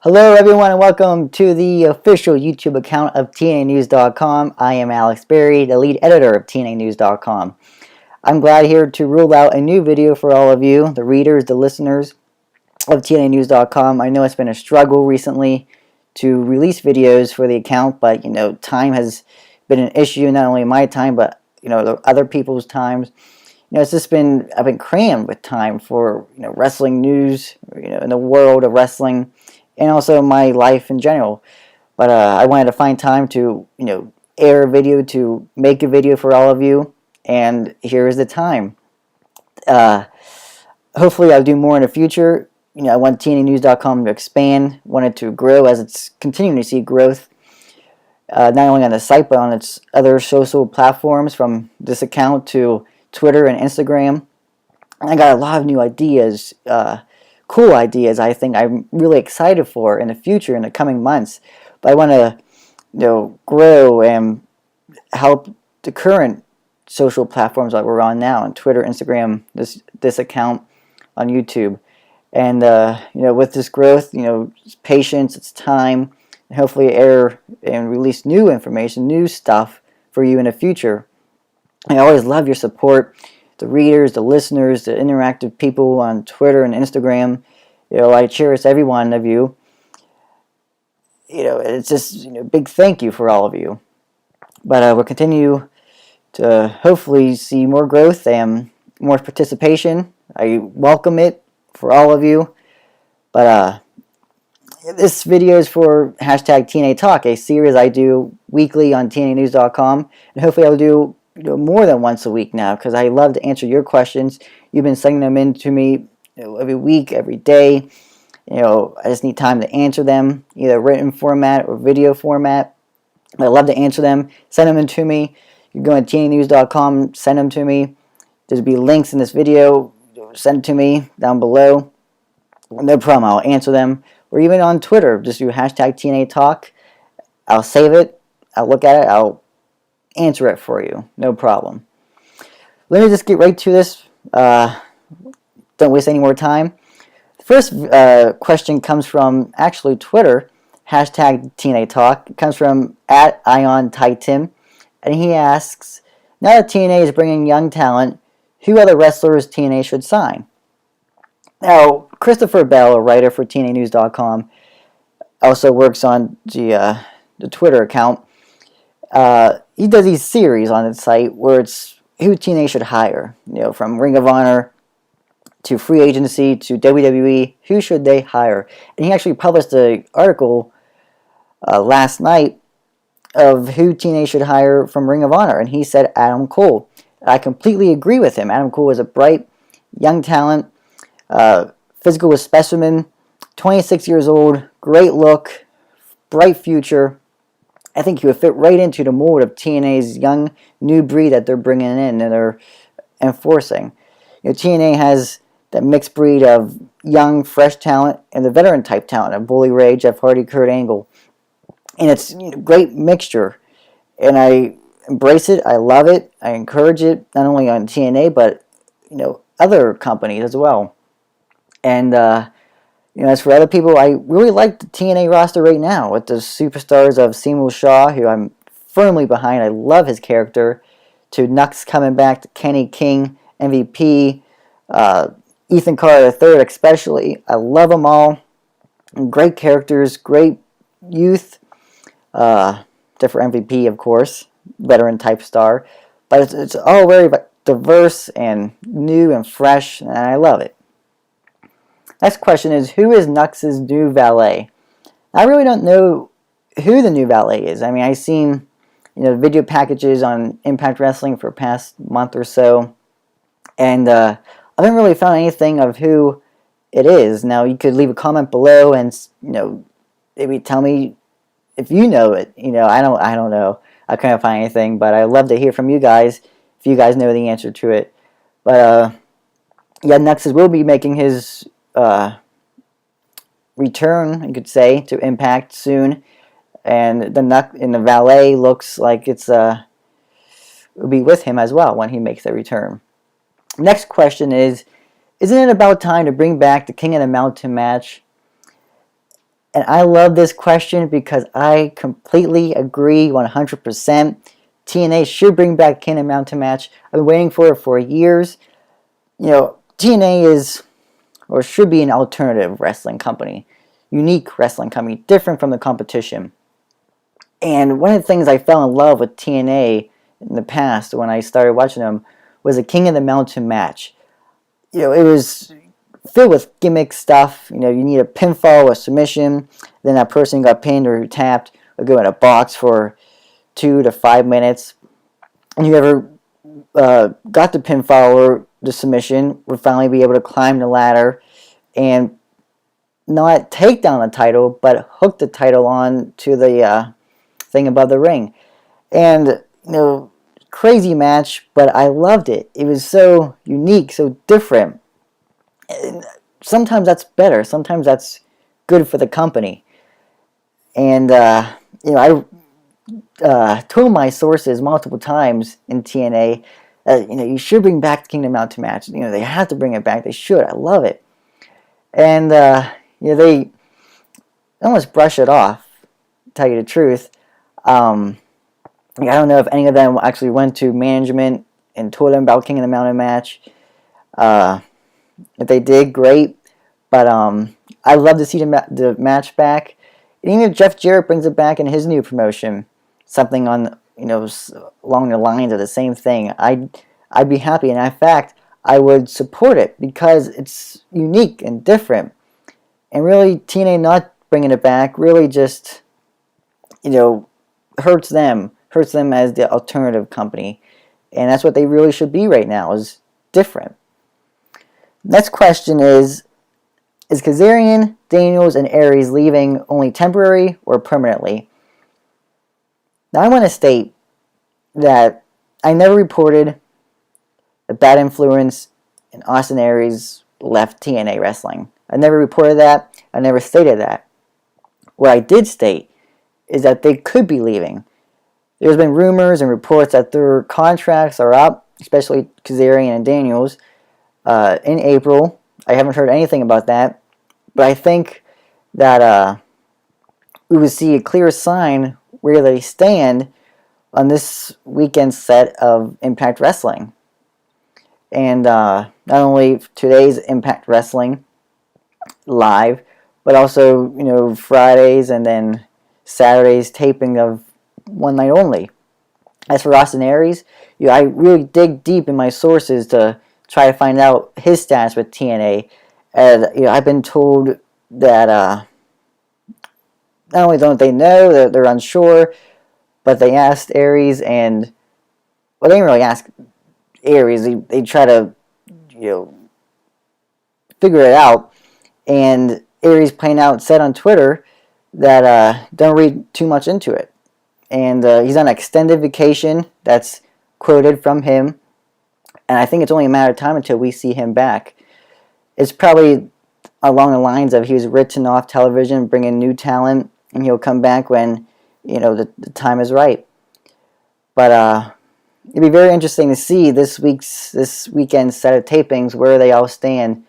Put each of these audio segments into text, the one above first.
Hello everyone and welcome to the official YouTube account of TNAnews.com. I am Alex Barie, the lead editor of TNAnews.com. I'm glad here to roll out a new video for all of you, the readers, the listeners of TNAnews.com. I know it's been a struggle recently to release videos for the account, but time has been an issue, not only my time, but other people's times. It's just I've been crammed with time for wrestling news, in the world of wrestling, and also my life in general. But I wanted to find time to air a video, to make a video for all of you, and here is the time. Hopefully I'll do more in the future. I want TNAnews.com to expand, want it to grow as it's continuing to see growth, not only on the site but on its other social platforms, from this account to Twitter and Instagram. I got a lot of new ideas, cool ideas I think I'm really excited for in the future, in the coming months. But I want to grow and help the current social platforms that we're on now, on Twitter, Instagram, this account on YouTube. And with this growth, it's patience, it's time, and hopefully air and release new information, new stuff for you in the future. I always love your support, the readers, the listeners, the interactive people on Twitter and Instagram. I cherish every one of you. It's just big thank you for all of you. But we'll continue to hopefully see more growth and more participation. I welcome it for all of you. But this video is for hashtag TNA Talk, a series I do weekly on TNAnews.com, and hopefully I'll do more than once a week now, because I love to answer your questions. You've been sending them in to me every week, every day. I just need time to answer them, either written format or video format. I love to answer them. Send them in to me. You go to TNAnews.com, send them to me. There'll be links in this video. Send it to me down below. No problem, I'll answer them. Or even on Twitter, just do hashtag TNA Talk. I'll save it, I'll look at it, I'll answer it for you. No problem. Let me just get right to this. Don't waste any more time. The first question comes from actually Twitter, hashtag TNA Talk. It comes from @IonTitan, and he asks, now that TNA is bringing young talent, who other wrestlers TNA should sign? Now, Christopher Bell, a writer for TNAnews.com, also works on the Twitter account. He does these series on his site where it's who TNA should hire. From Ring of Honor to free agency to WWE, who should they hire? And he actually published an article last night of who TNA should hire from Ring of Honor, and he said Adam Cole. I completely agree with him. Adam Cole is a bright, young talent, physical specimen, 26 years old, great look, bright future. I think he would fit right into the mold of TNA's young, new breed that they're bringing in and they're enforcing. TNA has that mixed breed of young, fresh talent and the veteran type talent of Bully Ray, Jeff Hardy, Kurt Angle. And it's a great mixture. And I embrace it. I love it. I encourage it, not only on TNA, but other companies as well. And as for other people, I really like the TNA roster right now with the superstars of Seymour Shaw, who I'm firmly behind. I love his character. To Knux coming back, to Kenny King, MVP, Ethan Carter III especially. I love them all. Great characters, great youth. Except for MVP, of course, veteran type star. But it's all very diverse and new and fresh, and I love it. Next question is, who is Knux's new valet? I really don't know who the new valet is. I mean, I've seen video packages on Impact Wrestling for the past month or so, and I haven't really found anything of who it is. Now, you could leave a comment below and maybe tell me if you know it. I don't know. I couldn't find anything, but I'd love to hear from you guys if you guys know the answer to it. But yeah, Knux will be making his return, you could say, to Impact soon, and the valet looks like will be with him as well when he makes the return. Next question is, isn't it about time to bring back the King of the Mountain match? And I love this question because I completely agree 100%. TNA should bring back King of the Mountain match. I've been waiting for it for years. TNA is, or should be, an alternative wrestling company. Unique wrestling company, different from the competition. And one of the things I fell in love with TNA in the past when I started watching them was a King of the Mountain match. It was filled with gimmick stuff. You need a pinfall, a submission, then that person got pinned or tapped, would go in a box for 2 to 5 minutes. And whoever got the pinfall or the submission would finally be able to climb the ladder and not take down the title, but hook the title on to the thing above the ring. And, crazy match, but I loved it. It was so unique, so different. And sometimes that's better. Sometimes that's good for the company. And, I told my sources multiple times in TNA that, you should bring back the Kingdom Mountain match. They have to bring it back. They should. I love it. And, they almost brush it off, to tell you the truth. I don't know if any of them actually went to management and told them about King of the Mountain match. If they did, great. But I'd love to see the match back. And even if Jeff Jarrett brings it back in his new promotion, something on along the lines of the same thing, I'd be happy. And in fact, I would support it because it's unique and different. And really, TNA not bringing it back really just hurts them as the alternative company. And that's what they really should be right now, is different. Next question is Kazarian, Daniels, and Aries leaving only temporary or permanently? Now I want to state that I never reported a bad influence in Austin Aries left TNA Wrestling. I never reported that. I never stated that. What I did state is that they could be leaving. There's been rumors and reports that their contracts are up, especially Kazarian and Daniels, in April. I haven't heard anything about that, but I think that we would see a clear sign where they stand on this weekend's set of Impact Wrestling. And not only today's Impact Wrestling live, but also, Fridays and then Saturday's taping of One Night Only. As for Austin Aries, I really dig deep in my sources to try to find out his status with TNA. And I've been told that not only don't they know, that they're unsure, but they asked Aries, and they didn't really ask Aries. They try to figure it out, and Aries plain out said on Twitter that don't read too much into it. And he's on an extended vacation. That's quoted from him. And I think it's only a matter of time until we see him back. It's probably along the lines of he was written off television, bringing new talent, and he'll come back when, the time is right. But it'd be very interesting to see this weekend's set of tapings, where they all stand.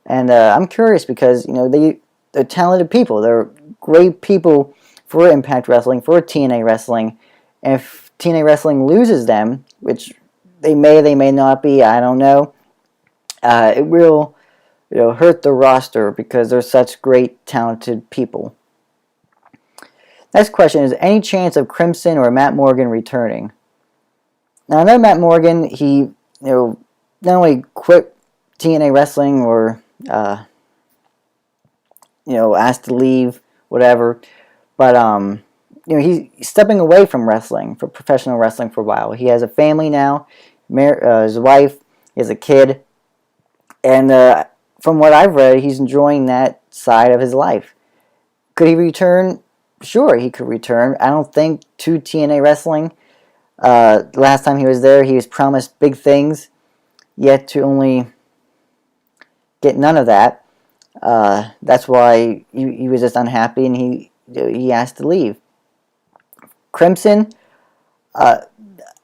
And I'm curious because, they're talented people. They're great people for Impact Wrestling, for TNA Wrestling. And if TNA Wrestling loses them, which they may not be, I don't know, it will hurt the roster because they're such great, talented people. Next question is, any chance of Crimson or Matt Morgan returning? Now, I know Matt Morgan, he not only quit TNA Wrestling or asked to leave, whatever, but he's stepping away from wrestling, for professional wrestling, for a while. He has a family now, his wife, he has a kid, and from what I've read, he's enjoying that side of his life. Could he return? Sure, he could return. I don't think to TNA Wrestling. Last time he was there, he was promised big things, yet to only get none of that. That's why he was just unhappy, and he asked to leave. Crimson, I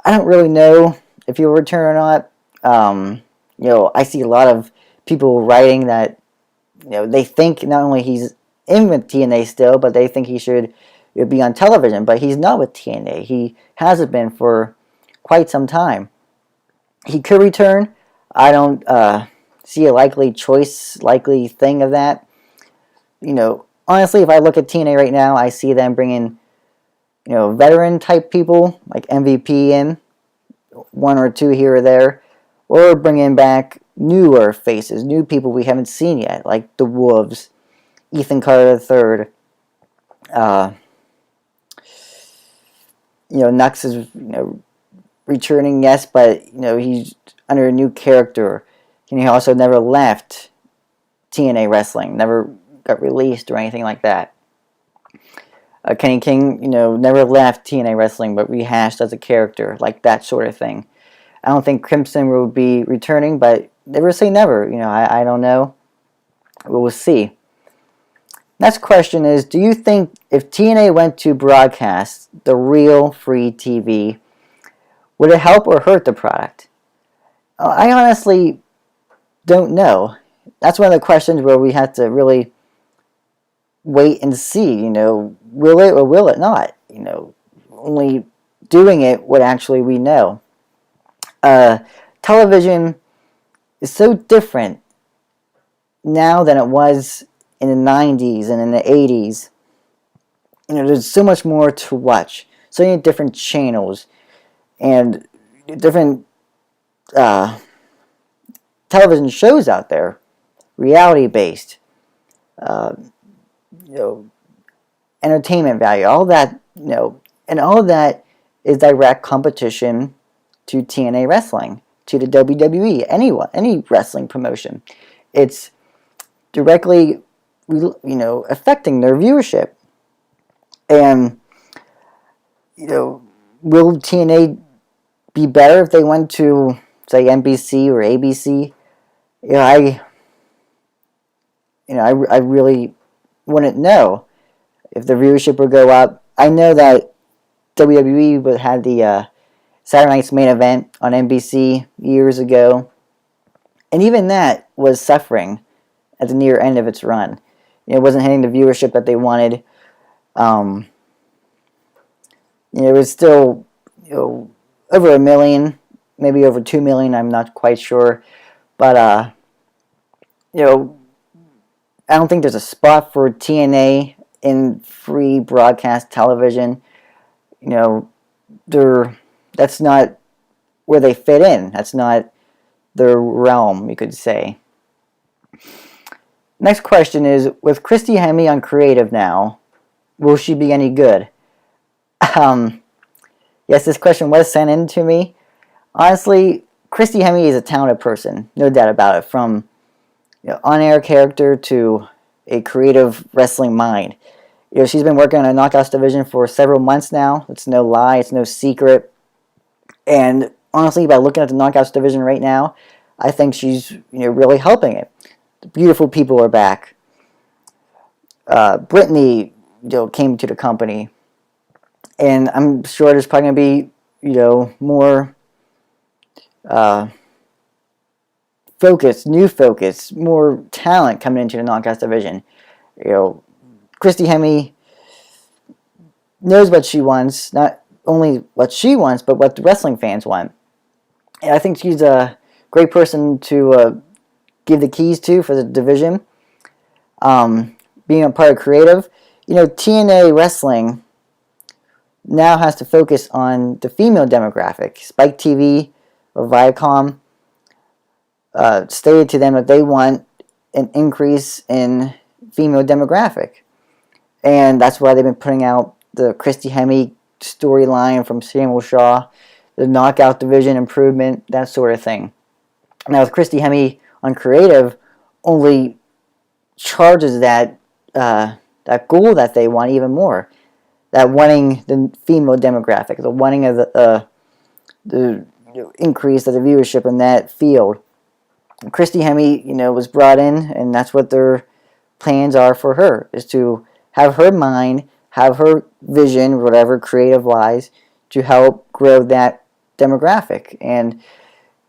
don't really know if he'll return or not. I see a lot of people writing that they think not only he's in with TNA still, but they think he should be on television. But he's not with TNA. He hasn't been for quite some time. He could return. I don't see a likely thing of that. Honestly, if I look at TNA right now, I see them bringing, veteran type people like MVP in, one or two here or there, or bringing back newer faces, new people we haven't seen yet, like the Wolves, Ethan Carter III. Knux is returning, yes, but he's under a new character. He also never left TNA Wrestling, never got released or anything like that. Kenny King, never left TNA Wrestling, but rehashed as a character, like that sort of thing. I don't think Crimson will be returning, but never say never. I don't know. We'll see. Next question is, do you think if TNA went to broadcast the real free TV, would it help or hurt the product? I honestly don't know. That's one of the questions where we have to really wait and see. Will it or will it not? Only doing it what actually we know. Television is so different now than it was in the 90s and in the 80s. There's so much more to watch. So many different channels and different television shows out there, reality-based, entertainment value, all that, and all of that is direct competition to TNA Wrestling, to the WWE, any wrestling promotion. It's directly, affecting their viewership. And, will TNA be better if they went to, say, NBC or ABC? I really wouldn't know if the viewership would go up. I know that WWE had the Saturday Night's Main Event on NBC years ago, and even that was suffering at the near end of its run. It wasn't hitting the viewership that they wanted. It was still over 1 million, maybe over 2 million. I'm not quite sure, but I don't think there's a spot for TNA in free broadcast television. That's not where they fit in. That's not their realm, you could say. Next question is, with Christy Hemme on creative now, will she be any good? Yes, this question was sent in to me. Honestly, Christy Hemme is a talented person, no doubt about it, from on-air character to a creative wrestling mind. She's been working on a Knockouts division for several months now. It's no lie. It's no secret. And honestly, by looking at the Knockouts division right now, I think she's really helping it. The beautiful people are back. Brittany came to the company, and I'm sure there's probably going to be more new focus, more talent coming into the Knockouts division. Christy Hemme knows what she wants, not only what she wants, but what the wrestling fans want. And I think she's a great person to give the keys to for the division. Being a part of creative, TNA Wrestling now has to focus on the female demographic. Spike TV or Viacom stated to them that they want an increase in female demographic. And that's why they've been putting out the Christy Hemme storyline from Samuel Shaw, the Knockout division improvement, that sort of thing. Now with Christy Hemme on creative, only charges that goal that they want even more. That wanting the female demographic, the wanting of the increase of the viewership in that field. Christy Hemme, was brought in, and that's what their plans are for her, is to have her mind, have her vision, whatever creative-wise, to help grow that demographic. And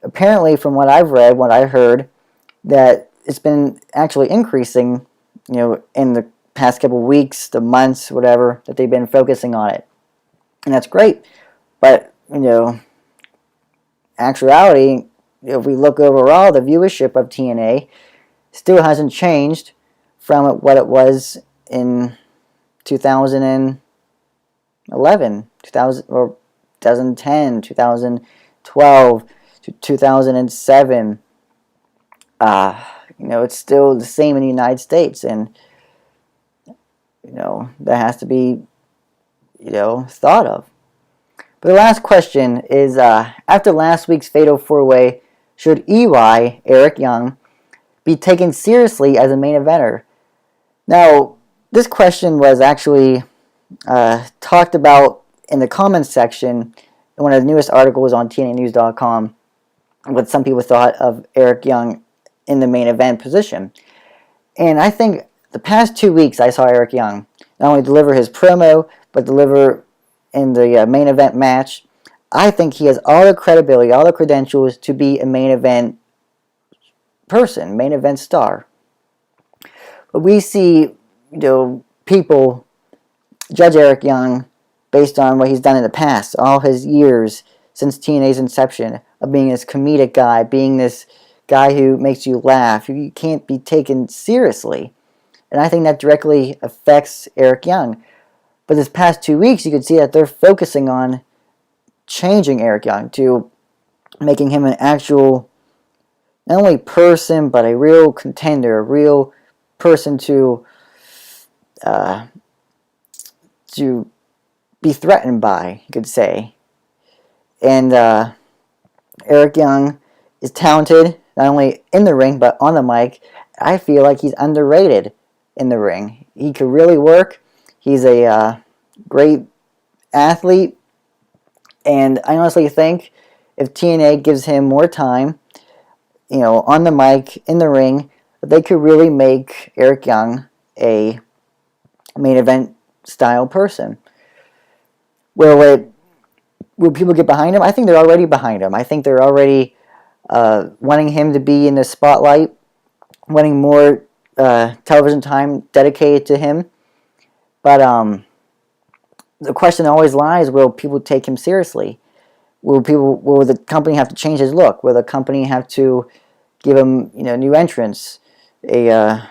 apparently, from what I've read, what I heard, that it's been actually increasing, in the past couple weeks, the months, whatever, that they've been focusing on it. And that's great. But, actuality, if we look overall, the viewership of TNA still hasn't changed from what it was in 2011, 2010, 2012, to 2007. It's still the same in the United States, and that has to be thought of. But the last question is, after last week's Fatal 4-Way, should EY, Eric Young, be taken seriously as a main eventer? Now, this question was actually talked about in the comments section in one of the newest articles on TNAnews.com, what some people thought of Eric Young in the main event position. And I think the past 2 weeks I saw Eric Young not only deliver his promo, but deliver in the main event match. I think he has all the credibility, all the credentials to be a main event person, main event star. But we see, people judge Eric Young based on what he's done in the past, all his years since TNA's inception, of being this comedic guy, being this guy who makes you laugh. You can't be taken seriously. And I think that directly affects Eric Young. But this past 2 weeks, you can see that they're focusing on changing Eric Young to making him an actual, not only person, but a real contender, a real person to be threatened by, you could say. And Eric Young is talented, not only in the ring, but on the mic. I feel like he's underrated in the ring. He could really work. He's a great athlete. And I honestly think if TNA gives him more time, on the mic, in the ring, they could really make Eric Young a main event style person. Will people get behind him? I think they're already behind him. I think they're already wanting him to be in the spotlight, wanting more television time dedicated to him. But the question always lies: will people take him seriously? Will the company have to change his look? Will the company have to give him new entrants, a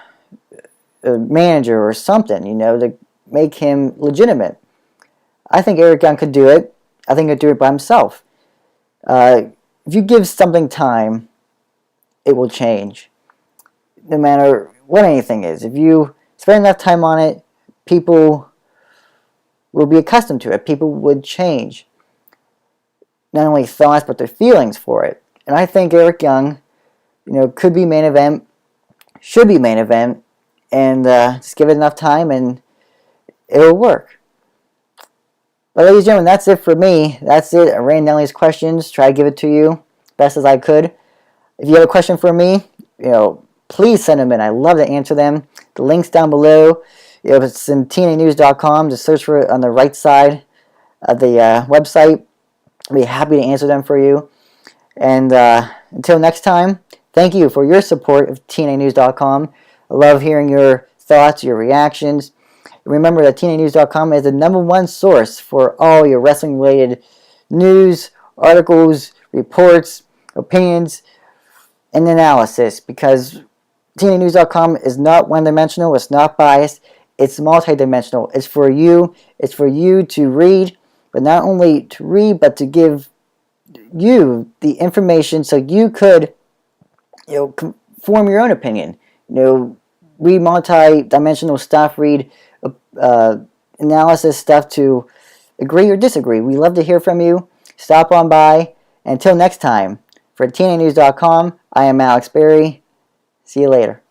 manager or something, to make him legitimate? I think Eric Young could do it. I think he'd do it by himself. If you give something time, it will change. No matter what anything is. If you spend enough time on it, people will be accustomed to it. People would change. Not only thoughts, but their feelings for it. And I think Eric Young, could be main event, should be main event, and just give it enough time and it'll work. But ladies and gentlemen, that's it for me. That's it. I ran down these questions, try to give it to you best as I could. If you have a question for me, please send them in. I love to answer them. The link's down below. If it's in TNAnews.com, just search for it on the right side of the website. I'll be happy to answer them for you. And until next time, thank you for your support of TNAnews.com. I love hearing your thoughts, your reactions. Remember that TNAnews.com is the #1 source for all your wrestling-related news, articles, reports, opinions, and analysis. Because TNAnews.com is not one-dimensional. It's not biased. It's multi-dimensional. It's for you. It's for you to read, but not only to read, but to give you the information so you could, form your own opinion. Read multi-dimensional stuff. Read analysis stuff to agree or disagree. We love to hear from you. Stop on by. Until next time, for TNAnews.com, I am Alex Barie. See you later.